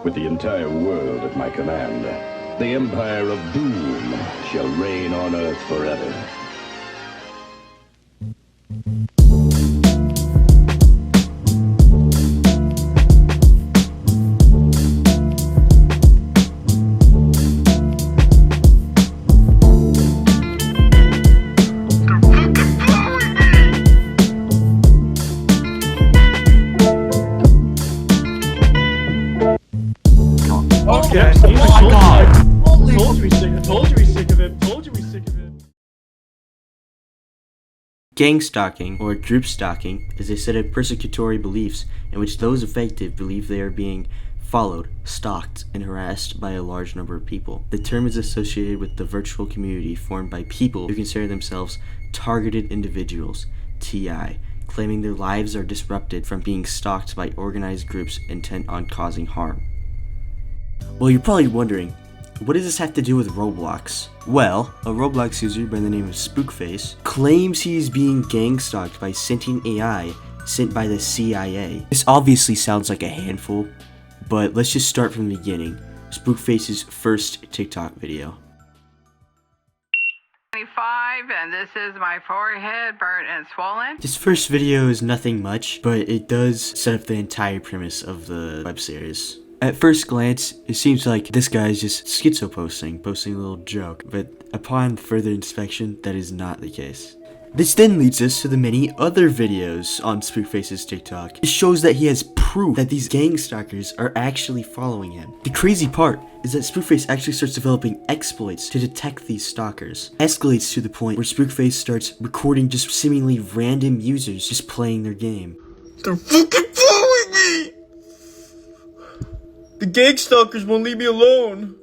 With the entire world at my command, the Empire of Doom shall reign on Earth forever. Okay. Oh my god! Told you we sick of it. Gang stalking, or group stalking, is a set of persecutory beliefs in which those affected believe they are being followed, stalked, and harassed by a large number of people. The term is associated with the virtual community formed by people who consider themselves targeted individuals, TI, claiming their lives are disrupted from being stalked by organized groups intent on causing harm. Well, you're probably wondering, what does this have to do with Roblox? Well, a Roblox user by the name of Spookface claims he's being gang stalked by sentient AI sent by the CIA. This obviously sounds like a handful, but let's just start from the beginning. Spookface's first TikTok video. 25, and this is my forehead burnt and swollen. This first video is nothing much, but it does set up the entire premise of the web series. At first glance, it seems like this guy is just posting a little joke, but upon further inspection, that is not the case. This then leads us to the many other videos on Spookface's TikTok. It shows that he has proof that these gang stalkers are actually following him. The crazy part is that Spookface actually starts developing exploits to detect these stalkers. Escalates to the point where Spookface starts recording just seemingly random users just playing their game. They're fucking following me! The gang stalkers won't leave me alone.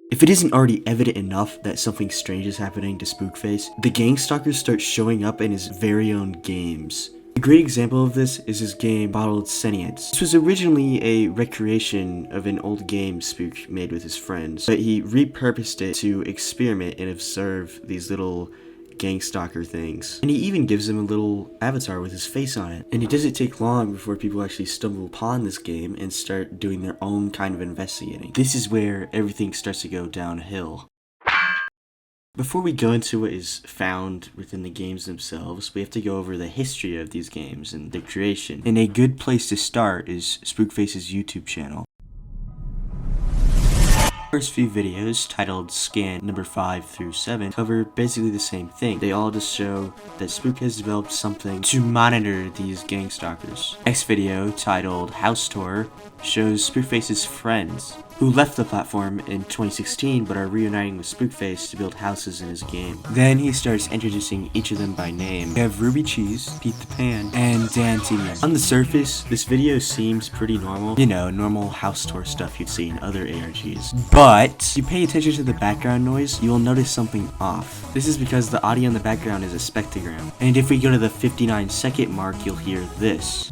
If it isn't already evident enough that something strange is happening to Spookface, the gang stalkers start showing up in his very own games. A great example of this is his game Bottled Sentience. This was originally a recreation of an old game Spook made with his friends, but he repurposed it to experiment and observe these little gang stalker things. And he even gives them a little avatar with his face on it. And it doesn't take long before people actually stumble upon this game and start doing their own kind of investigating. This is where everything starts to go downhill. Before we go into what is found within the games themselves, we have to go over the history of these games and their creation. And a good place to start is Spookface's YouTube channel. First few videos, titled Scan number 5 through 7, cover basically the same thing. They all just show that Spook has developed something to monitor these gang stalkers. Next video, titled House Tour, shows Spookface's friends, who left the platform in 2016 but are reuniting with Spookface to build houses in his game. Then he starts introducing each of them by name. We have Ruby Cheese, Pete the Pan, and Dan Timian. On the surface, this video seems pretty normal. You know, normal house tour stuff you'd see in other ARGs. But if you pay attention to the background noise, you will notice something off. This is because the audio in the background is a spectrogram. And if we go to the 59-second mark, you'll hear this.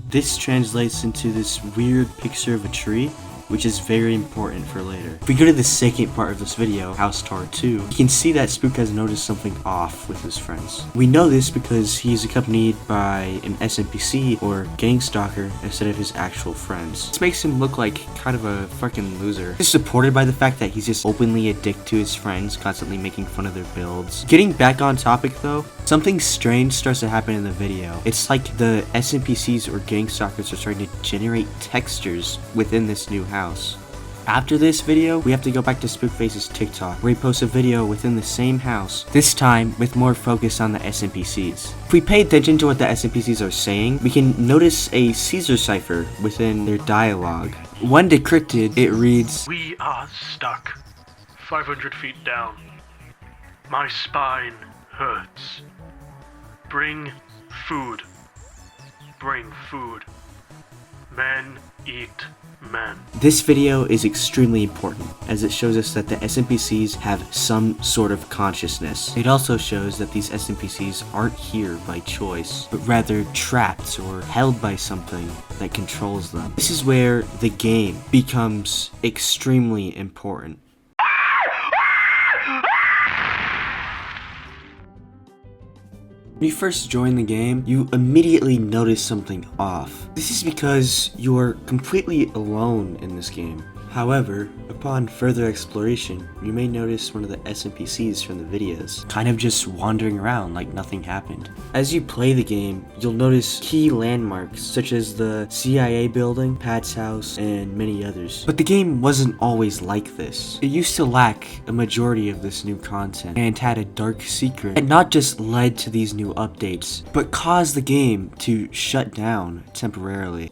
This translates into this weird picture of a tree, which is very important for later. If we go to the second part of this video, House Tour 2, you can see that Spook has noticed something off with his friends. We know this because he's accompanied by an SNPC or gang stalker instead of his actual friends. This makes him look like kind of a fucking loser. This is supported by the fact that he's just openly a dick to his friends, constantly making fun of their builds. Getting back on topic though, something strange starts to happen in the video. It's like the SNPCs or gang stalkers are starting to generate textures within this new house. After this video, we have to go back to Spookface's TikTok, where he posts a video within the same house, this time with more focus on the SNPCs. If we pay attention to what the SNPCs are saying, we can notice a Caesar cipher within their dialogue. When decrypted, it reads, "We are stuck 500 feet down. My spine hurts. Bring food. Bring food. Men eat men." This video is extremely important, as it shows us that the SNPCs have some sort of consciousness. It also shows that these SNPCs aren't here by choice, but rather trapped or held by something that controls them. This is where the game becomes extremely important. . 。 . 。. 。. . . . . . . . . . . . . . . . . . . . . . . . . . . . . . . . . . . . . . . . . . . . . . . . . . . . . . . When you first join the game, you immediately notice something off. This is because you are completely alone in this game. However, upon further exploration, you may notice one of the NPCs from the videos, kind of just wandering around like nothing happened. As you play the game, you'll notice key landmarks such as the CIA building, Pat's house, and many others. But the game wasn't always like this. It used to lack a majority of this new content, and had a dark secret that not just led to these new updates, but caused the game to shut down temporarily.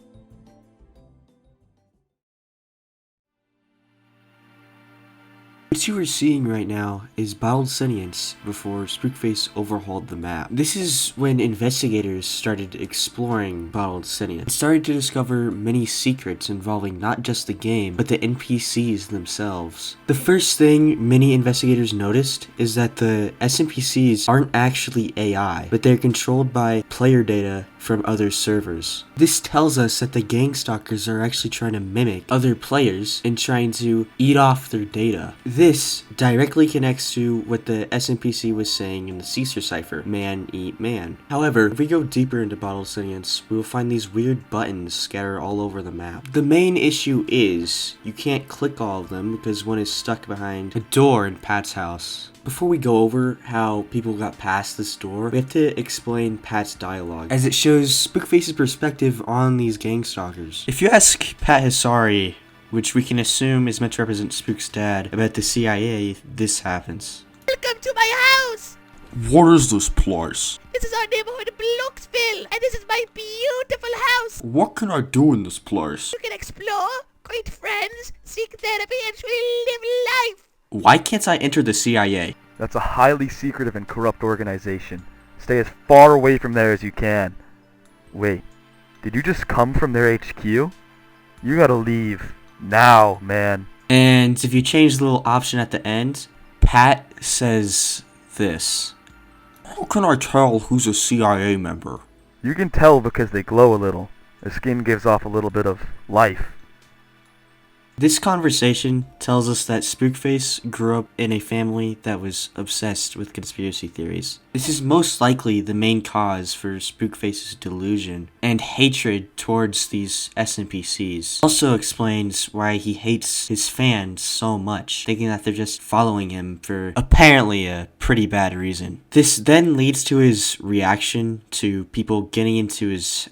What you are seeing right now is bottled sentience before spookface overhauled the map. This is when investigators started exploring bottled sentience and started to discover many secrets involving not just the game, but the NPCs themselves. The first thing many investigators noticed is that the NPCs aren't actually AI, but they're controlled by player data from other servers. This tells us that the gang stalkers are actually trying to mimic other players and trying to eat off their data. This directly connects to what the SNPC was saying in the Caesar cipher, man eat man. However, if we go deeper into bottled sentience, we will find these weird buttons scattered all over the map. The main issue is you can't click all of them because one is stuck behind a door in Pat's house. Before we go over how people got past this door, we have to explain Pat's dialogue, as it shows Spookface's perspective on these gang stalkers. If you ask Pat Hisari, which we can assume is meant to represent Spook's dad, about the CIA, this happens. Welcome to my house! What is this place? This is our neighborhood Bloxville, and this is my beautiful house! What can I do in this place? You can explore, greet friends, seek therapy, and truly live life! Why can't I enter the CIA? That's a highly secretive and corrupt organization. Stay as far away from there as you can. Wait, did you just come from their HQ? You gotta leave. Now, man. And if you change the little option at the end, Pat says this. How can I tell who's a CIA member? You can tell because they glow a little. Their skin gives off a little bit of life. This conversation tells us that Spookface grew up in a family that was obsessed with conspiracy theories. This is most likely the main cause for Spookface's delusion and hatred towards these SNPCs. Also explains why he hates his fans so much, thinking that they're just following him for apparently a pretty bad reason. This then leads to his reaction to people getting into his...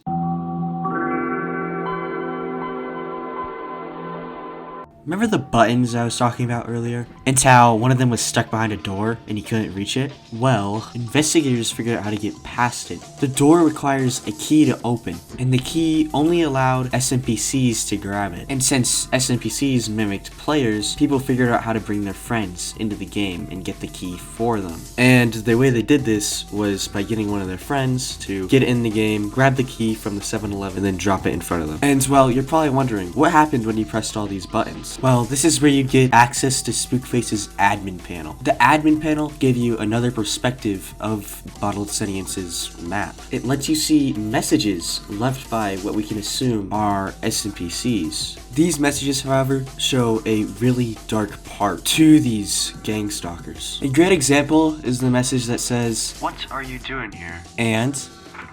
Remember the buttons I was talking about earlier? And how one of them was stuck behind a door and he couldn't reach it? Well, investigators figured out how to get past it. The door requires a key to open, and the key only allowed SNPCs to grab it. And since SNPCs mimicked players, people figured out how to bring their friends into the game and get the key for them. And the way they did this was by getting one of their friends to get in the game, grab the key from the 7-Eleven, and then drop it in front of them. And well, you're probably wondering, what happened when you pressed all these buttons? Well, this is where you get access to Spookface's admin panel. The admin panel gave you another perspective of Bottled Sentience's map. It lets you see messages left by what we can assume are SNPCs. These messages, however, show a really dark part to these gang stalkers. A great example is the message that says, "What are you doing here?" And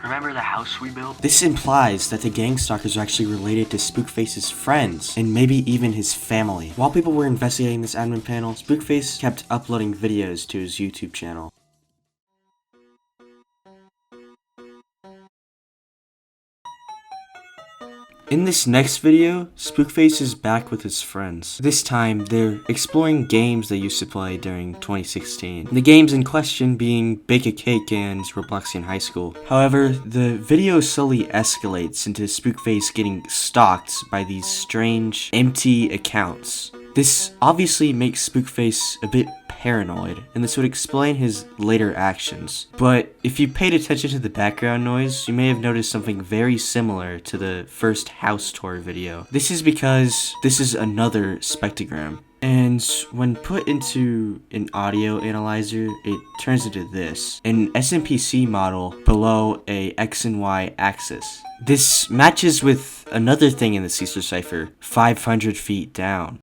"Remember the house we built?" This implies that the gang stalkers are actually related to Spookface's friends, and maybe even his family. While people were investigating this admin panel, Spookface kept uploading videos to his YouTube channel. In this next video, Spookface is back with his friends. This time, they're exploring games they used to play during 2016. The games in question being Bake a Cake and Roblox in high school. However, the video slowly escalates into Spookface getting stalked by these strange, empty accounts. This obviously makes Spookface a bit paranoid, and this would explain his later actions. But if you paid attention to the background noise, you may have noticed something very similar to the first house tour video. This is because this is another spectrogram. And when put into an audio analyzer, it turns into this, an SNPC model below a X and Y axis. This matches with another thing in the Caesar cipher, 500 feet down.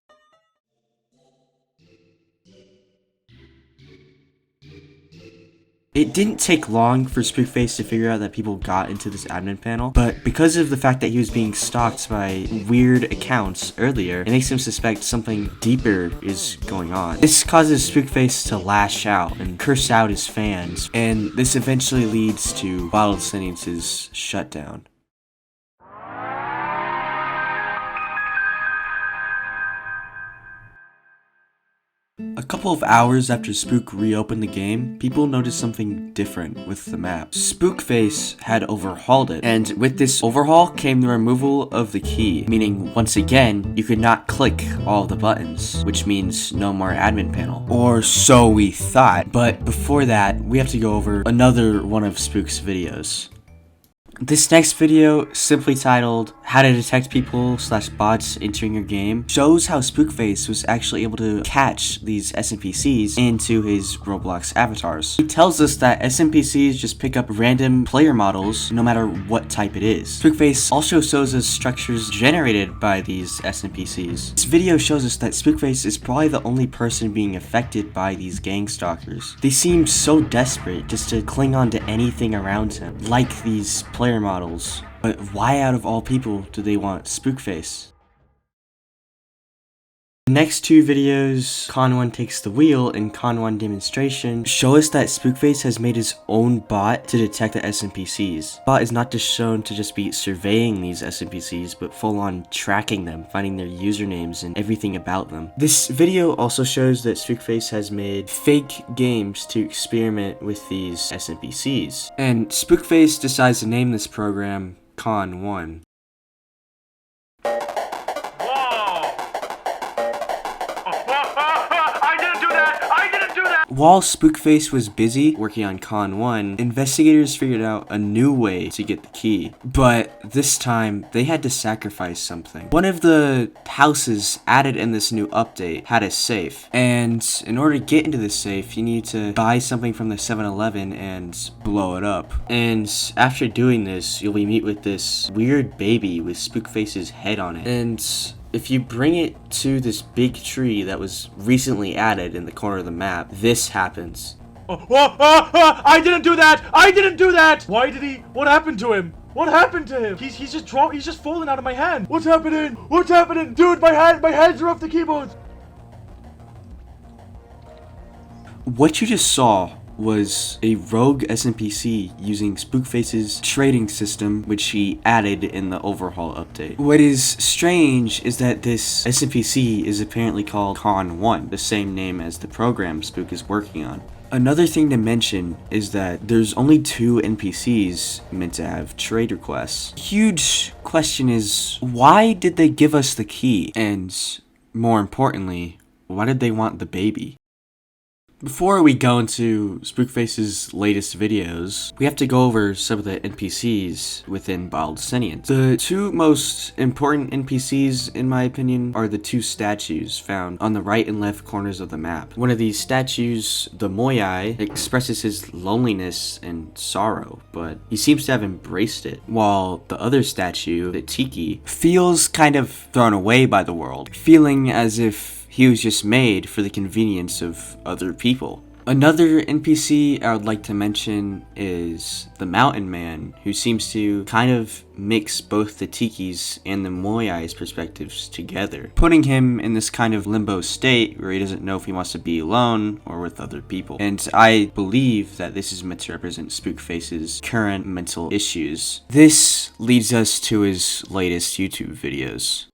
It didn't take long for Spookface to figure out that people got into this admin panel, but because of the fact that he was being stalked by weird accounts earlier, it makes him suspect something deeper is going on. This causes Spookface to lash out and curse out his fans, and this eventually leads to Voicelines' shutdown. A couple of hours after Spook reopened the game, people noticed something different with the map. Spookface had overhauled it, and with this overhaul came the removal of the key, meaning once again, you could not click all the buttons, which means no more admin panel. Or so we thought, but before that, we have to go over another one of Spook's videos. This next video, simply titled How to Detect People / Bots Entering Your Game, shows how Spookface was actually able to catch these SNPCs into his Roblox avatars. He tells us that SNPCs just pick up random player models no matter what type it is. Spookface also shows us structures generated by these SNPCs. This video shows us that Spookface is probably the only person being affected by these gang stalkers. They seem so desperate just to cling on to anything around him, like these player models. But why out of all people do they want Spookface? The next two videos, Con 1 Takes the Wheel and Con 1 Demonstration, show us that Spookface has made his own bot to detect the SNPCs. The bot is not just shown to just be surveying these SNPCs, but full on tracking them, finding their usernames and everything about them. This video also shows that Spookface has made fake games to experiment with these SNPCs. And Spookface decides to name this program Con 1. While Spookface was busy working on Con 1, investigators figured out a new way to get the key. But this time, they had to sacrifice something. One of the houses added in this new update had a safe. And in order to get into the safe, you need to buy something from the 7-Eleven and blow it up. And after doing this, you'll meet with this weird baby with Spookface's head on it. And if you bring it to this big tree that was recently added in the corner of the map, this happens. I didn't do that! I didn't do that! Why did he? What happened to him? What happened to him? He's just falling out of my hand. What's happening? What's happening? Dude, my hands are off the keyboard. What you just saw was a rogue SNPC using Spookface's trading system, which he added in the overhaul update. What is strange is that this SNPC is apparently called Con 1, the same name as the program Spook is working on. Another thing to mention is that there's only 2 NPCs meant to have trade requests. Huge question is, why did they give us the key? And more importantly, why did they want the baby? Before we go into Spookface's latest videos, we have to go over some of the NPCs within Voicelines. The 2 most important NPCs, in my opinion, are the 2 statues found on the right and left corners of the map. One of these statues, the Moyai, expresses his loneliness and sorrow, but he seems to have embraced it, while the other statue, the Tiki, feels kind of thrown away by the world, feeling as if he was just made for the convenience of other people. Another NPC I would like to mention is the Mountain Man, who seems to kind of mix both the Tiki's and the Moyai's perspectives together, putting him in this kind of limbo state where he doesn't know if he wants to be alone or with other people. And I believe that this is meant to represent Spookface's current mental issues. This leads us to his latest YouTube videos.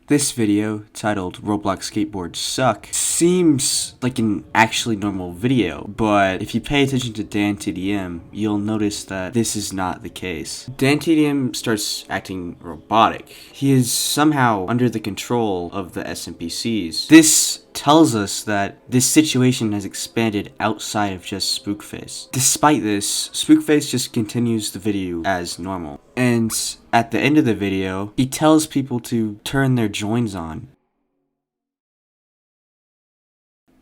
This video, titled Roblox Skateboards Suck, seems like an actually normal video, but if you pay attention to DanTDM, you'll notice that this is not the case. DanTDM starts acting robotic. He is somehow under the control of the SNPCs. This tells us that this situation has expanded outside of just Spookface. Despite this, Spookface just continues the video as normal. And at the end of the video, he tells people to turn their joins on.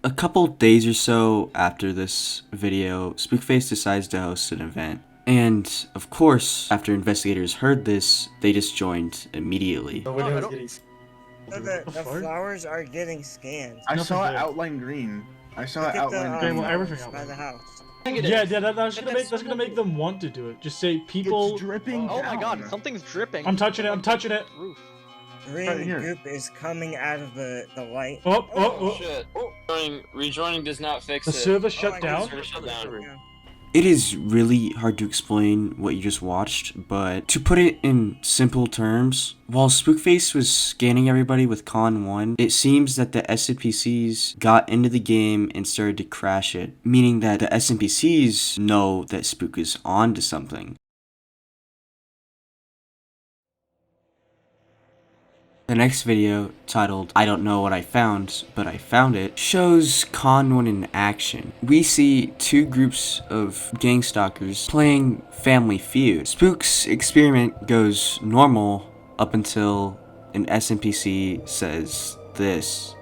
A couple days or so after this video, Spookface decides to host an event. And, of course, after investigators heard this, they just joined immediately. The flowers are getting scanned. I saw it outline green. I saw Look it at the, outlined. Okay, well, everything by outlined. the house. Yeah, that's gonna make them want to do it. Just say people. It's dripping Oh my god, down. something's dripping. I'm touching it. I'm touching it. Roof. Green Right here. goop is coming out of the light. Oh. Shit. Rejoining does not fix The it. server shut my down. God. Shut down. Yeah. It is really hard to explain what you just watched, but to put it in simple terms, while Spookface was scanning everybody with Con 1, it seems that the SNPCs got into the game and started to crash it, meaning that the SNPCs know that Spook is on to something. The next video, titled I Don't Know What I Found, But I Found It, shows Con 1 in action. We see two groups of gang stalkers playing Family Feud. Spook's experiment goes normal up until an SNPC says this.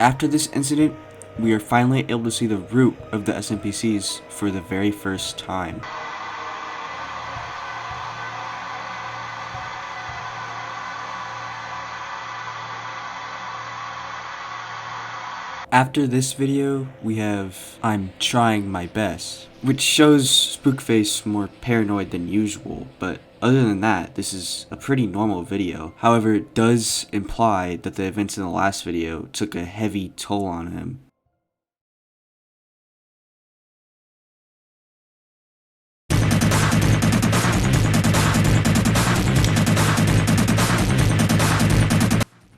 After this incident, we are finally able to see the root of the SNPCs for the very first time. After this video, we have I'm Trying My Best, which shows Spookface more paranoid than usual, but other than that, this is a pretty normal video. However, it does imply that the events in the last video took a heavy toll on him.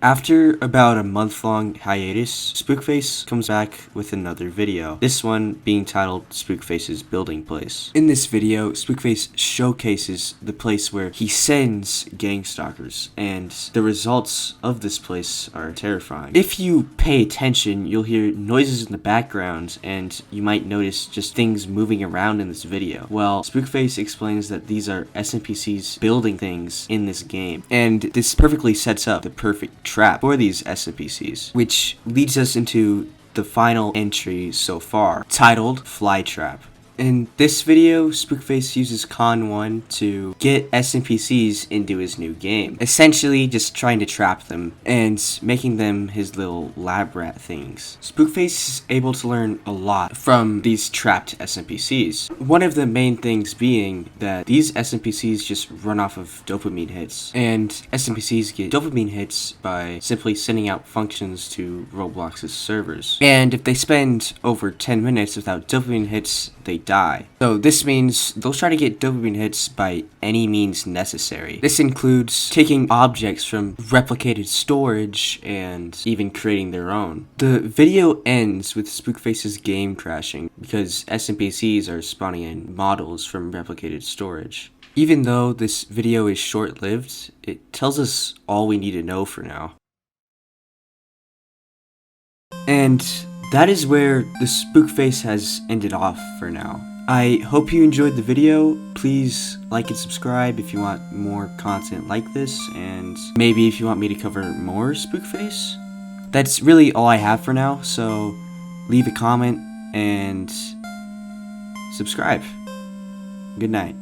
After about a month-long hiatus, Spookface comes back with another video, this one being titled Spookface's Building Place. In this video, Spookface showcases the place where he sends gang stalkers, and the results of this place are terrifying. If you pay attention, you'll hear noises in the background, and you might notice just things moving around in this video. Well, Spookface explains that these are SNPCs building things in this game, and this perfectly sets up the perfect trap for these SNPCs, which leads us into the final entry so far, titled Flytrap. In this video, Spookface uses Con 1 to get SNPCs into his new game, essentially just trying to trap them and making them his little lab rat things. Spookface is able to learn a lot from these trapped SNPCs. One of the main things being that these SNPCs just run off of dopamine hits, and SNPCs get dopamine hits by simply sending out functions to Roblox's servers. And if they spend over 10 minutes without dopamine hits, they die. So this means they'll try to get dopamine hits by any means necessary. This includes taking objects from replicated storage and even creating their own. The video ends with Spookface's game crashing because SNPCs are spawning in models from replicated storage. Even though this video is short-lived, it tells us all we need to know for now. And that is where the Spookface has ended off for now. I hope you enjoyed the video. Please like and subscribe if you want more content like this, and maybe if you want me to cover more Spookface. That's really all I have for now, so leave a comment and subscribe. Good night.